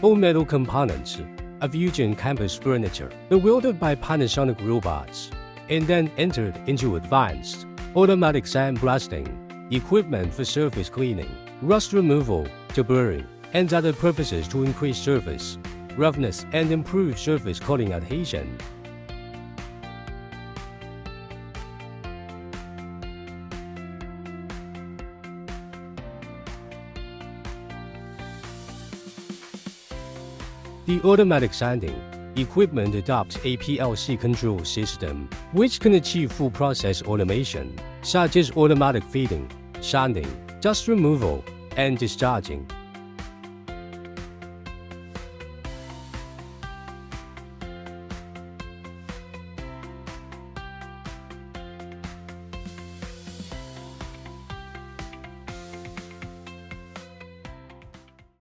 all metal components of Yuzhen campus furniture bewildered by Panasonic robots, and then entered into advanced automatic sandblasting equipment for surface cleaning, rust removal, deburring, and other purposes to increase surface roughness and improve surface coating adhesion. The automatic sanding equipment adopts a PLC control system, which can achieve full process automation, such as automatic feeding, sanding, dust removal, and discharging.